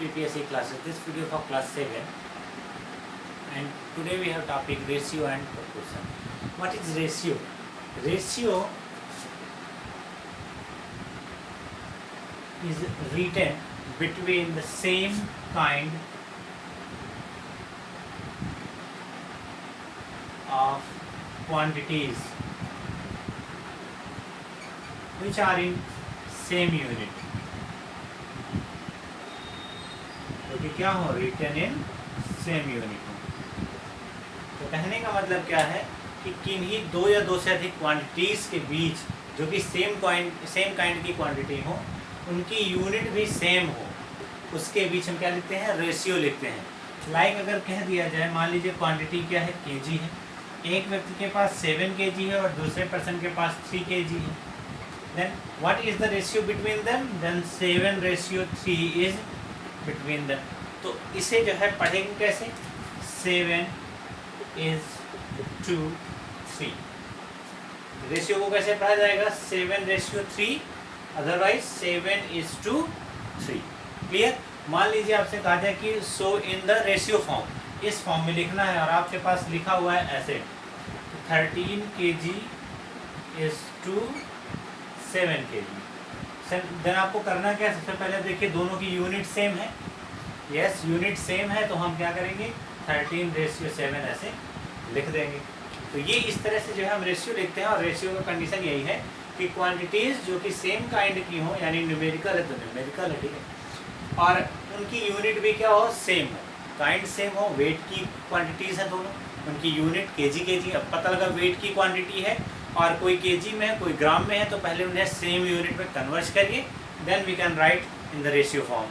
PPSC classes. This video for class 7, and today we have topic ratio and proportion. What is ratio? Ratio is written between the same kind of quantities which are in same unit. तो क्या हो, written in same unit हो। तो कहने का मतलब क्या है कि किन्हीं दो या दो से अधिक क्वांटिटीज के बीच जो कि सेम काइंड की क्वांटिटी हो, उनकी यूनिट भी सेम हो, उसके बीच हम क्या लिखते हैं, रेशियो लिखते हैं। लाइक अगर कह दिया जाए, मान लीजिए क्वांटिटी क्या है, केजी है। एक व्यक्ति के पास 7 kg है और दूसरे पर्सन के पास 3 kg है। Then what is the ratio between them? Then 7:3 is between them. तो इसे जो है पढ़ेंगे कैसे? 7:3। रेशियो को कैसे पढ़ा जाएगा? 7:3, अदरवाइज 7:3। क्लियर? मान लीजिए आपसे कहा जाए कि सो इन द रेशियो फॉर्म, इस फॉर्म में लिखना है और आपके पास लिखा हुआ है ऐसे 13 kg is to 7 kg। Then आपको करना क्या है? सबसे पहले देखिए दोनों की यूनिट सेम है। यस, यूनिट सेम है तो हम क्या करेंगे, 13:7 ऐसे लिख देंगे। तो ये इस तरह से जो है हम रेशियो लिखते हैं। और रेशियो का कंडीशन यही है कि क्वांटिटीज़ जो कि सेम काइंड की हो, यानी न्यूमेरिकल है तो न्यूमेरिकल है, ठीक है, और उनकी यूनिट भी क्या हो, सेम हो, काइंड सेम हो। वेट की क्वांटिटीज़ हैं दोनों, उनकी यूनिट केजी। अब पता लगा वेट की क्वांटिटी है और कोई केजी में है, कोई ग्राम में है, तो पहले उन्हें सेम यूनिट में कन्वर्ट करिए, then we can write in the ratio form.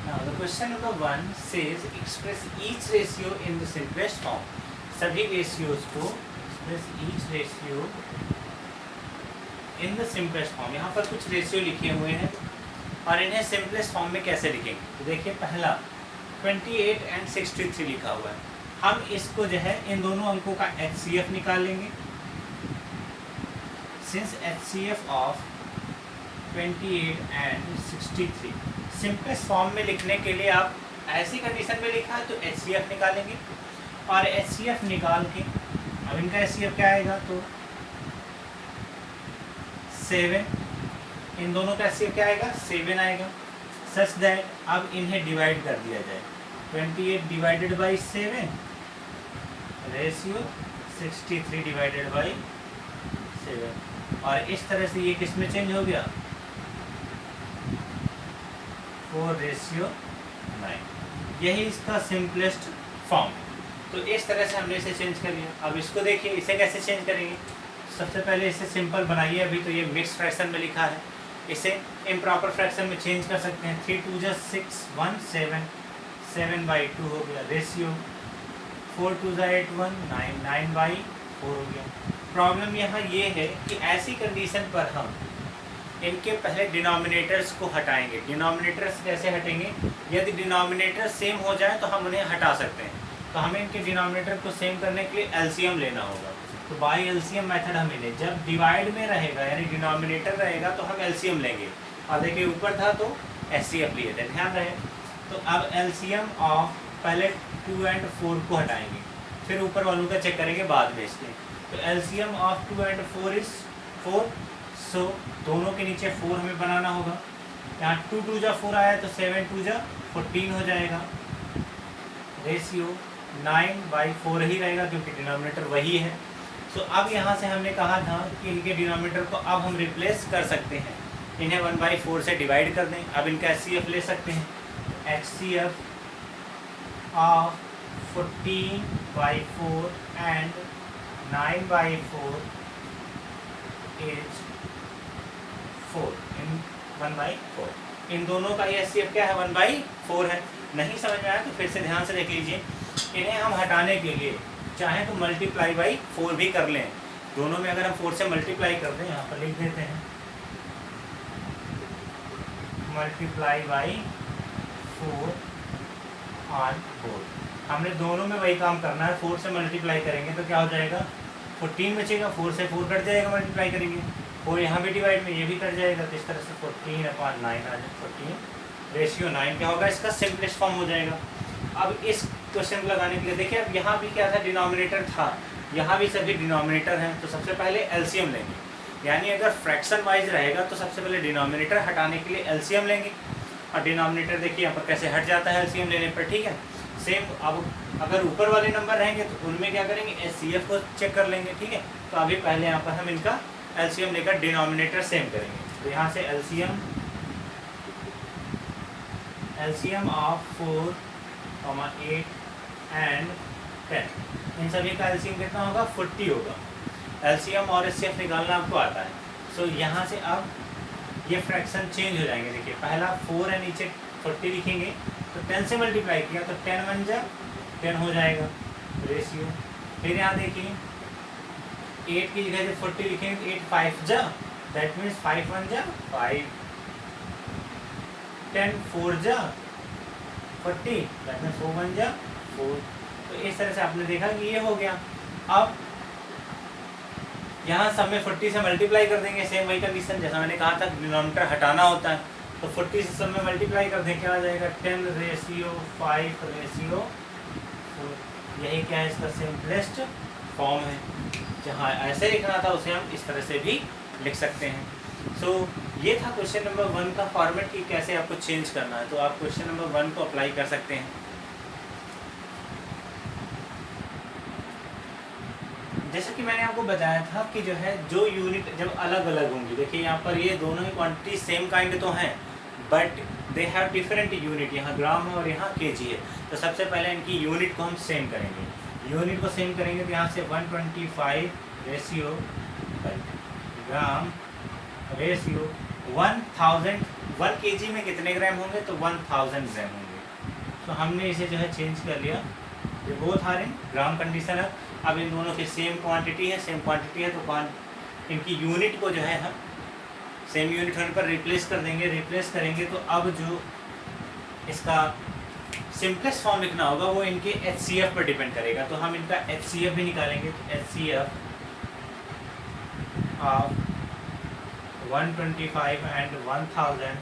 Now the question number 1 says express each ratio in the simplest form. सभी रेशियोज को express each ratio in the simplest form। यहाँ पर कुछ ratio लिखे हुए हैं और इन्हें सिंपलेस्ट फॉर्म में कैसे लिखेंगे? तो देखिए पहला 28 और 63 लिखा हुआ है। हम इसको जो है इन दोनों अंकों का HCF निकालेंगे। सिंस HCF ऑफ 28 और 63 सिंपलेस्ट फॉर्म में लिखने के लिए आप ऐसी कंडीशन में लिखा है तो HCF निकालेंगे। और HCF निकाल के अब इनका HCF क्या आएगा, तो 7, इन दोनों का HCF क्या आएगा, 7 आएगा। सच दैट अब इन्हें डिवाइड कर दिया जाए, 28 divided by 7 ratio 63 divided by 7। और इस तरह से ये किस में चेंज हो गया, 4:9। यही इसका सिंपलेस्ट फॉर्म। तो इस तरह से हमने इसे चेंज कर लिया। अब इसको देखिए, इसे कैसे चेंज करेंगे? सबसे पहले इसे सिंपल बनाइए। अभी तो ये मिक्स फ्रैक्शन में लिखा है, इसे इम्प्रॉपर फ्रैक्शन में चेंज कर सकते हैं। 3 2 6 1 7 7/2 हो गया रेशियो। 4 2 8 1 9 9/4 हो गया। प्रॉब्लम यहाँ ये है कि ऐसी कंडीशन पर हम इनके पहले डिनोमिनेटर्स को हटाएंगे। डिनोमिनेटर्स कैसे हटेंगे? यदि डिनोमिनेटर सेम हो जाए तो हम उन्हें हटा सकते हैं। तो हमें इनके डिनोमिनेटर को सेम करने के लिए एलसीएम लेना होगा। तो बाय एलसीएम मेथड हम लें, जब डिवाइड में रहेगा यानी डिनोमिनेटर रहेगा तो हम एलसीएम लेंगे। और देखिए ऊपर था तो एचसीएफ लिए थे, ध्यान रहे। तो अब एलसीएम ऑफ पहले 2 और 4 को हटाएंगे, फिर ऊपर वालों का चेक करेंगे बाद में इसके। तो एलसीएम ऑफ 2 और 4 इज 4। सो दोनों के नीचे 4 हमें बनाना होगा। यहाँ 2 2 जा 4 आया तो 7 2 जा 14 हो जाएगा। रेशियो 9/4 ही रहेगा क्योंकि डिनोमिनेटर वही है। सो अब यहाँ से हमने कहा था कि इनके डिनोमिनेटर को अब हम रिप्लेस कर सकते हैं, इन्हें 1/4 से डिवाइड कर दें। अब इनका HCF ले सकते हैं। HCF ऑफ 14/4 एंड 9/4 इज 4 इन 1/4। इन दोनों का HCF क्या है, 1/4 है। नहीं समझ में आया तो फिर से ध्यान से देख लीजिए। इन्हें हम हटाने के लिए चाहे तो मल्टीप्लाई बाई 4 भी कर लें। दोनों में अगर हम 4 से मल्टीप्लाई कर दें, यहाँ पर लिख देते हैं मल्टीप्लाई बाई 4 ऑन 4। हमने दोनों में वही काम करना है। 4 से मल्टीप्लाई करेंगे तो क्या हो जाएगा, 14 बचेगा। 4 से 4 कट जाएगा, मल्टीप्लाई करेंगे 4 यहाँ भी डिवाइड में ये भी कर जाएगा, तो इस तरह से 14/9 आ जाए, 14/9 क्या होगा, इसका सिंपलेस्ट फॉर्म हो जाएगा। अब इस क्वेश्चन को लगाने के लिए देखिए, अब यहाँ भी क्या था, डिनोमिनेटर था, यहाँ भी सभी डिनोमिनेटर हैं, तो सबसे पहले एलसीएम लेंगे, यानी अगर फ्रैक्शन वाइज रहेगा तो सबसे पहले डिनोमिनेटर हटाने के लिए एलसीएम लेंगे, और डिनोमिनेटर देखिए यहाँ पर कैसे हट जाता है एलसीएम लेने पर, ठीक है। सेम अब अगर ऊपर वाले नंबर रहेंगे तो उनमें क्या करेंगे, एचसीएफ को चेक कर लेंगे, ठीक है। तो अभी पहले यहाँ पर हम इनका एलसीएम लेकर डिनोमिनेटर सेम करेंगे, तो यहाँ से एलसीएम ऑफ 4, 8 एंड 10, इन सभी का एलसीएम कितना होगा, 40 होगा। एलसीएम और एचसीएफ निकालना आपको आता है। सो यहाँ से अब ये फ्रैक्शन चेंज हो जाएंगे, देखिए पहला 4 है, नीचे 40 लिखेंगे, तो 10 से मल्टीप्लाई किया तो 10 1 जा 10 हो जाएगा रेशियो। फिर यहाँ देखिए 8 की जगह जब 40 लिखेंगे तो 8 5 जा, दैट मीन्स 5 1 जा 5, 10 4 जा 40, दैट मीन्स 4 1 जा 4। तो इस तरह से आपने देखा कि ये हो गया। अब यहाँ सब में 40 से मल्टीप्लाई कर देंगे, सेम वही कंडीशन जैसा मैंने कहा था, डिनोमिनेटर हटाना होता है, तो 40 से सब में मल्टीप्लाई कर दें, क्या आ जाएगा 10/5/4, यही क्या है, इसका सिंपलेस्ट फॉर्म है। जहाँ ऐसे लिखना था उसे हम इस तरह से भी लिख सकते हैं। सो ये था क्वेश्चन नंबर 1 का फॉर्मेट कि कैसे आपको चेंज करना है, तो आप क्वेश्चन नंबर 1 को अप्लाई कर सकते हैं। जैसे कि मैंने आपको बताया था कि जो है जो यूनिट जब अलग अलग होंगी, देखिए यहाँ पर ये दोनों ही क्वांटिटी सेम काइंड तो हैं, but they have different unit, यहाँ ग्राम है और यहाँ केजी है। तो सबसे पहले इनकी यूनिट को हम सेम करेंगे, यूनिट को सेम करेंगे तो यहाँ से 125 रेशियो ग्राम रेशियो 1000, 1 kg में कितने ग्राम होंगे, तो 1000 ग्राम होंगे। तो हमने इसे जो है चेंज कर लिया, ये both are in gram condition है। अब इन दोनों की सेम क्वांटिटी है, तो इनकी यूनिट को जो है हम सेम यूनिट होने पर रिप्लेस करेंगे, तो अब जो इसका सिंपलेस्ट फॉर्म लिखना होगा वो इनके एचसीएफ पर डिपेंड करेगा। तो हम इनका एचसीएफ भी निकालेंगे, तो एचसीएफ ऑफ 125 एंड 1000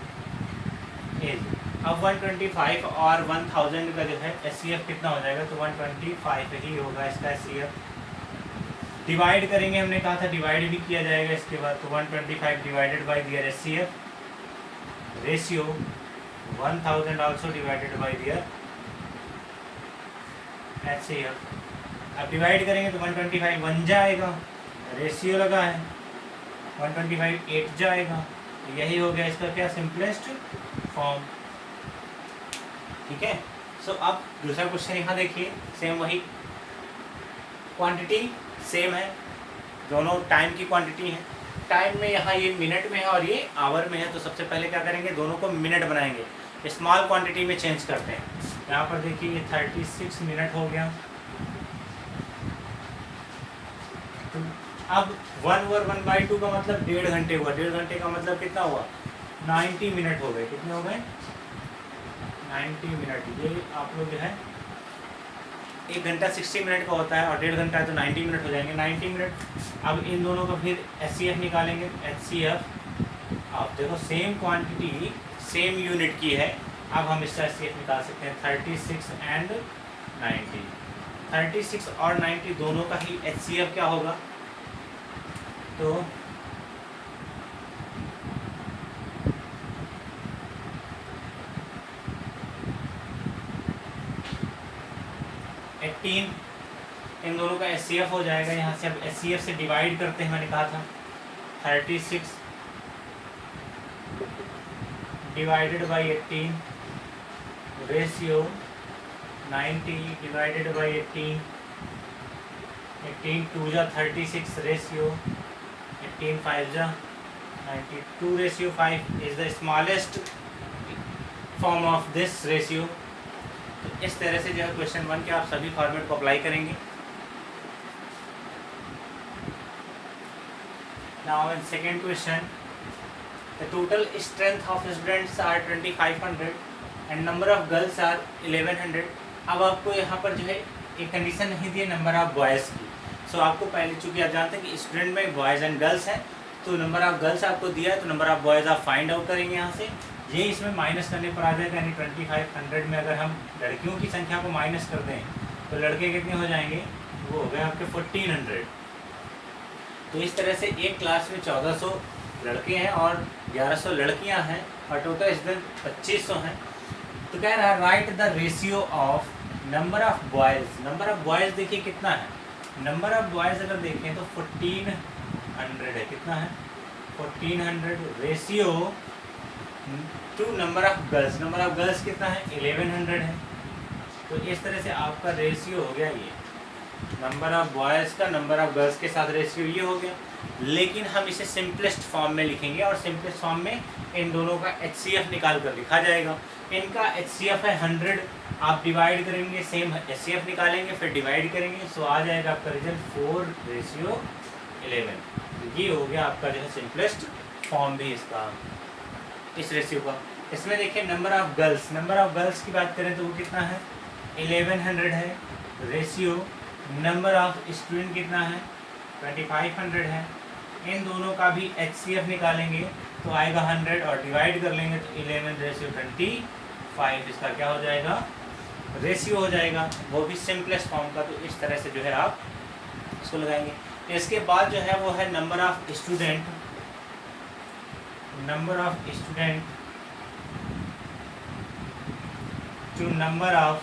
इज, अब 125 और 1000 का जो है एचसीएफ कितना हो जाएगा, तो 125 ही होगा इसका एचसीएफ। डिवाइड करेंगे, हमने कहा था डिवाइड भी किया जाएगा इसके बाद, तो 125 divided by their HCF ratio 1000 also divided by their HCF. अब डिवाइड करेंगे तो 125 1 जाएगा, रेशियो लगा है 125 8 जाएगा, तो यही हो गया इसका क्या, सिंपलेस्ट फॉर्म, ठीक है। सो अब दूसरा क्वेश्चन यहाँ देखिए, सेम वही क्वांटिटी सेम है, दोनों टाइम की क्वांटिटी है। टाइम में यहाँ ये मिनट में है और ये आवर में है, तो सबसे पहले क्या करेंगे, दोनों को मिनट बनाएंगे, स्मॉल क्वांटिटी में चेंज करते हैं। यहाँ पर देखिए ये 36 मिनट हो गया। तो अब 1/2 का मतलब 1.5 घंटे हुआ, 1.5 घंटे का मतलब कितना हुआ, 90 मिनट हो गए। कितने हो गए, 90 मिनट। ये आप लोग जो है 1 घंटा 60 मिनट का होता है और 1.5 घंटा है, तो 90 मिनट हो जाएंगे, 90 मिनट। अब इन दोनों का फिर एचसीएफ निकालेंगे, एचसीएफ आप देखो सेम क्वांटिटी सेम यूनिट की है, अब हम इसका एचसीएफ निकाल सकते हैं 36 एंड 90। 36 और 90 दोनों का ही एचसीएफ क्या होगा, तो 18 इन दोनों का एचसीएफ हो जाएगा। यहाँ से अब एचसीएफ से डिवाइड करते हैं, मैंने कहा था 36 divided by 18 ratio 90 divided by 18, 18 2 जा 36 रेशियो 18 5 जा 92 ratio 5 is the smallest form of this ratio. तो इस तरह से जो है क्वेश्चन 1 के आप सभी फॉर्मेट को अप्लाई करेंगे। Now in second question, the total strength of students are 2500 and number of girls are 1100। अब आपको यहाँ पर जो है एक कंडीशन नहीं दी है नंबर ऑफ बॉयज़ की। सो आपको पहले, चूँकि आप जानते हैं कि स्टूडेंट में बॉयज़ एंड गर्ल्स हैं, तो नंबर ऑफ गर्ल्स आपको दिया है तो नंबर ऑफ बॉयज़ आप फाइंड आउट करेंगे यहाँ से। ये इसमें माइनस करने पर आ जाएगा, यानी 2500 में अगर हम लड़कियों की संख्या को माइनस कर दें तो लड़के कितने हो जाएंगे, वो हो गए आपके 1400। तो इस तरह से एक क्लास में 1400 लड़के हैं और 1100 लड़कियां हैं और टोटल स्टूडेंट 2500 हैं। तो कह रहा है right the ratio of number of boys. Number of boys देखिए कितना है, नंबर ऑफ बॉयज़ अगर देखें तो 1400 है। कितना है, 1400 ratio two number of girls. Number of girls कितना है, 1100 है। तो इस तरह से आपका रेशियो हो गया ये, नंबर ऑफ बॉयज़ का नंबर ऑफ गर्ल्स के साथ रेशियो ये हो गया। लेकिन हम इसे सिंपलेस्ट फॉर्म में लिखेंगे और सिंपलेस्ट फॉर्म में इन दोनों का HCF निकाल कर लिखा जाएगा। इनका HCF है 100, आप डिवाइड करेंगे, सेम HCF निकालेंगे फिर डिवाइड करेंगे, सो आ जाएगा आपका रिजल्ट 4:11। ये हो गया आपका जो है सिंपलेस्ट फॉर्म भी इसका, इस रेशियो का। इसमें देखिए number of girls, number of girls की बात करें तो वो कितना है, 1100 है। रेशियो नंबर ऑफ स्टूडेंट कितना है, 2500 है। इन दोनों का भी HCF निकालेंगे तो आएगा 100 और डिवाइड कर लेंगे तो 11:25 इसका क्या हो जाएगा, रेशियो हो जाएगा, वो भी सिंपलेस्ट फॉर्म का। तो इस तरह से जो है आप इसको लगाएंगे। इसके बाद जो है वो है number of student, number of student to number of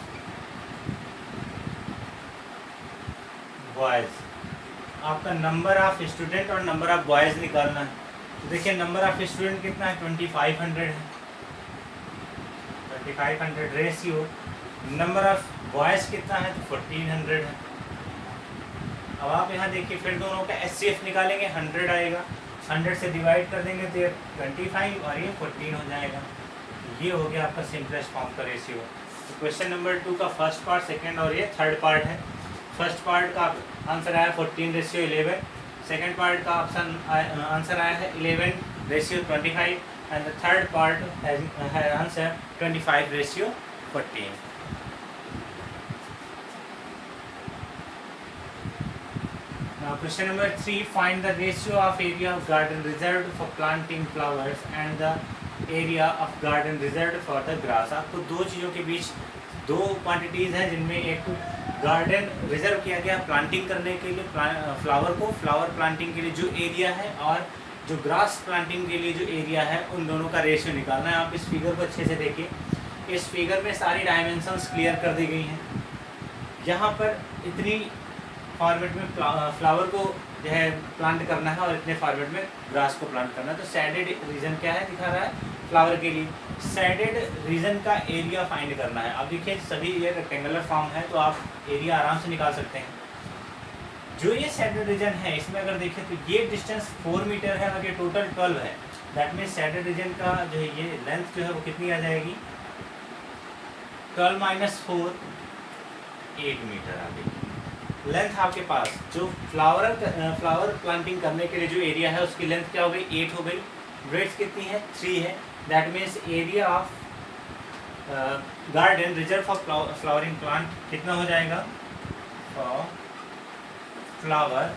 boys. आपका नंबर ऑफ स्टूडेंट और नंबर ऑफ बॉयज़ निकालना है। तो देखिए नंबर ऑफ स्टूडेंट कितना है, 2500 है, 2500 रेशियो नंबर ऑफ बॉयज़ कितना है, तो 1400 है। अब आप यहाँ देखिए फिर दोनों का HCF निकालेंगे, 100 आएगा, 100 से डिवाइड कर देंगे तो ये 25 और ये 14 हो जाएगा। ये हो गया आपका सिंपलेस्ट फॉर्म का रेशियो। तो क्वेश्चन नंबर 2 का फर्स्ट पार्ट, सेकंड और ये थर्ड पार्ट है। फर्स्ट पार्ट का आंसर आया 14:11, सेकंड पार्ट का ऑप्शन आंसर आया है 11:25 एंड द थर्ड पार्ट है answer 25:14। Now question number 3, find the ratio of area of garden reserved for planting flowers and the area of garden reserved for the grass। आपको दो चीज़ों के बीच दो quantities हैं जिनमें एक गार्डन रिजर्व किया गया प्लांटिंग करने के लिए, फ्लावर को, फ्लावर प्लांटिंग के लिए जो एरिया है और जो ग्रास प्लांटिंग के लिए जो एरिया है, उन दोनों का रेशियो निकालना है। आप इस फिगर को अच्छे से देखिए, इस फिगर में सारी डायमेंशंस क्लियर कर दी गई हैं। यहाँ पर इतनी फॉर्मेट में फ्लावर को जो है प्लांट करना है और इतने फॉर्मेट में ग्रास को प्लांट करना है। तो शेडेड रीजन क्या है, दिखा रहा है फ्लावर के लिए, शेडेड रीजन का एरिया फाइंड करना है। अब देखिए सभी ये रेक्टेंगुलर फॉर्म है तो आप एरिया आराम से निकाल सकते हैं। जो ये शेडेड रीजन है इसमें अगर देखें तो ये डिस्टेंस 4 मीटर है और ये टोटल 12 है। दैट मीन्स शेडेड रीजन का जो है ये लेंथ जो है वो कितनी आ जाएगी, 12 - 4 8 मीटर आ गई लेंथ आपके पास। जो फ्लावर प्लांटिंग करने के लिए जो एरिया है उसकी लेंथ क्या हो गई, 8 हो गई। ब्रेड्थ कितनी है, 3 है। That means area of garden reserve for flowering plant कितना हो जाएगा, for flower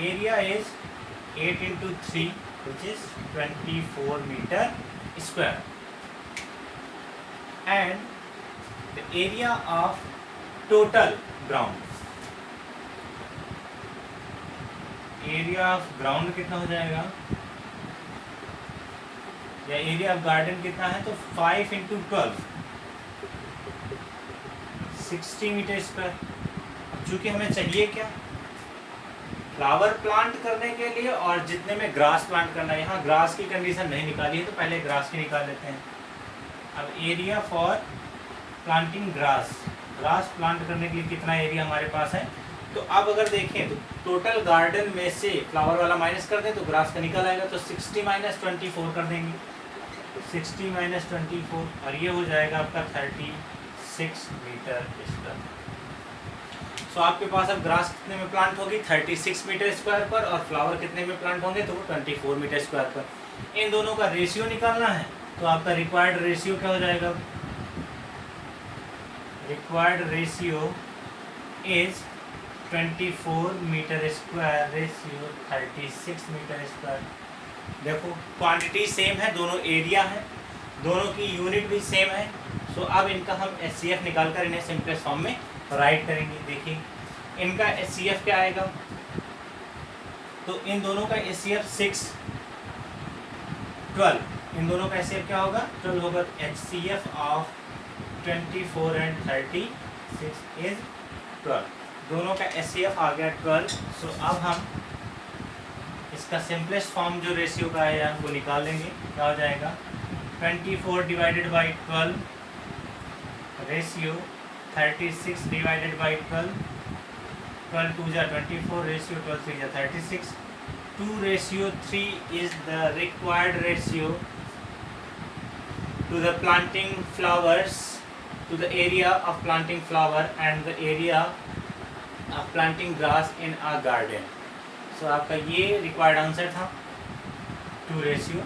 area is 8 × 3 which is 24 metre square and the area of total ground, area of ground कितना हो जाएगा या एरिया ऑफ गार्डन कितना है, तो 5 × 12 60 मीटर स्क्वायर। चूँकि हमें चाहिए क्या, फ्लावर प्लांट करने के लिए और जितने में ग्रास प्लांट करना है। यहाँ ग्रास की कंडीशन नहीं निकाली है तो पहले ग्रास की निकाल लेते हैं। अब area for planting grass, grass plant करने के लिए कितना एरिया हमारे पास है। तो अब अगर देखें तो टोटल गार्डन में से फ्लावर वाला माइनस कर दें तो ग्रास का निकल आएगा। तो 60 - 24 कर देंगे, 60 - 24 और ये हो जाएगा आपका 36 मीटर स्क्वायर। सो आपके पास अब ग्रास कितने में प्लांट होगी, 36 मीटर स्क्वायर पर, और फ्लावर कितने में प्लांट होंगे, तो वो 24 मीटर स्क्वायर पर। इन दोनों का रेशियो निकालना है तो आपका रिक्वायर्ड रेशियो क्या हो जाएगा, required ratio is 24 metre square ratio 36 metre square. देखो क्वांटिटी सेम है, दोनों एरिया है, दोनों की यूनिट भी सेम है। सो अब इनका हम HCF निकाल कर इन्हें सिंपलेस्ट फॉर्म में राइट करेंगे। देखिए इनका HCF क्या आएगा, तो इन दोनों का HCF 6 12, इन दोनों का HCF क्या होगा 12 होगा। HCF ऑफ 24 एंड 36 इज 12, दोनों का HCF आ गया 12। सो अब हम इसका सिंपलेस्ट फॉर्म जो रेशियो का है वो निकाल लेंगे। क्या हो जाएगा 24 divided by 12 ratio 36 divided by 12, 12 2 जा 24 रेशियो 12 3 जा 36, 2:3 is the required ratio to the planting flowers, to the area of planting flower and the area of planting grass in a garden. So आपका ये required answer था 2:3।